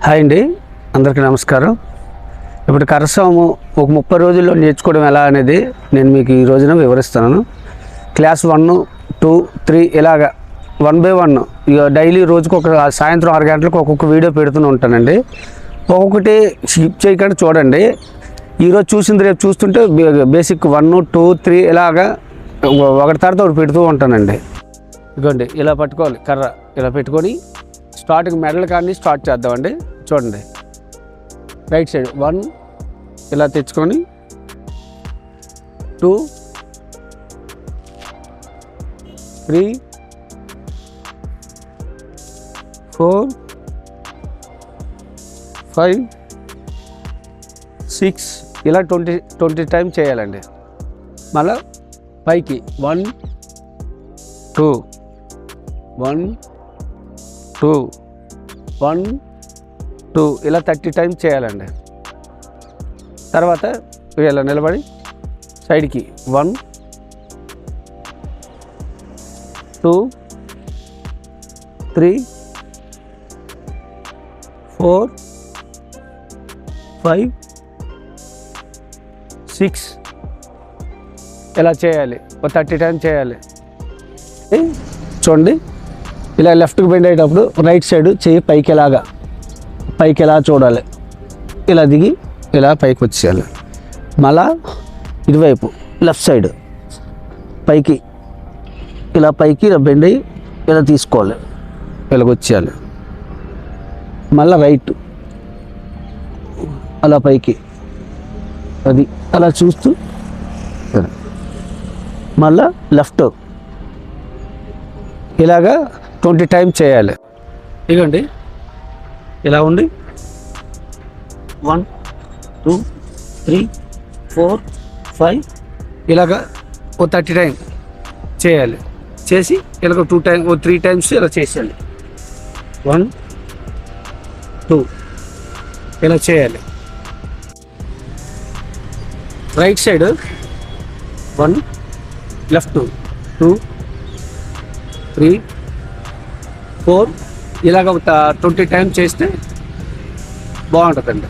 Hi అండి, అందరికీ నమస్కారం. ఇప్పుడు కరసాము ఒక 30 రోజుల్లో నేర్చుకోవడం ఎలా అనేది నేను మీకు ఈ రోజున వివరిస్తున్నాను. క్లాస్ 1, 2, 3 ఇలాగా 1 by 1 ఇక డైలీ రోజుకు ఒక సాయంత్రం 6 గంటలకు ఒక్కొక్క వీడియో పెడుతూ ఉంటానండి. ఒక్కొక్కటి స్కిప్ చేయకుండా చూడండి. ఈరోజు చూసింది రేపు చూస్తుంటే బేసిక్ 1, 2, 3 ఇలాగా ఒకటి తర్వాత ఒకటి పెడుతూ ఉంటానండి. ఇదిగోండి, ఇలా పట్టుకోవాలి, కర్ర ఇలా పెట్టుకొని స్టార్టింగ్ మెడల్ కానీ స్టార్ట్ చేద్దామండి. చూడండి, రైట్ సైడ్ 1 ఇలా తెచ్చుకొని 2, 3, 4, 5, 6 ఇలా 20 టైమ్స్ చేయాలండి. మళ్ళా పైకి 1, 2, 1, 2, 1, 2 ఇలా 30 టైమ్స్ చేయాలండి. తర్వాత ఇలా నిలబడి సైడ్కి 1, 2, 3, 4, 5, 6 ఇలా చేయాలి. ఒక 30 టైమ్స్ చేయాలి. చూడండి, ఇలా లెఫ్ట్కి బెండ్ అయ్యేటప్పుడు రైట్ సైడ్ చెయ్యి పైకి ఎలా చూడాలి. ఇలా దిగి ఇలా పైకి వచ్చేయాలి. మళ్ళా ఇటువైపు లెఫ్ట్ సైడ్ పైకి ఇలా బెండ్ అయ్యి ఇలా తీసుకోవాలి, ఇలాగ వచ్చేయాలి. మళ్ళీ రైట్ అలా పైకి అది అలా చూస్తూ మళ్ళా లెఫ్ట్ ఇలాగా 20 టైమ్స్ చేయాలి. ఇదిగోండి, ఇలా ఉండి 1, 2, 3, 4, 5 ఇలాగా ఓ 30 టైమ్స్ చేయాలి. చేసి ఇలాగ 3 టైమ్స్ ఇలా చేసేయాలి. 1, 2 ఇలా చేయాలి. రైట్ సైడ్ 1, లెఫ్ట్ 2, 3, 4 ఇలాగ 20 టైమ్స్ చేస్తే బాగుంటుందండి.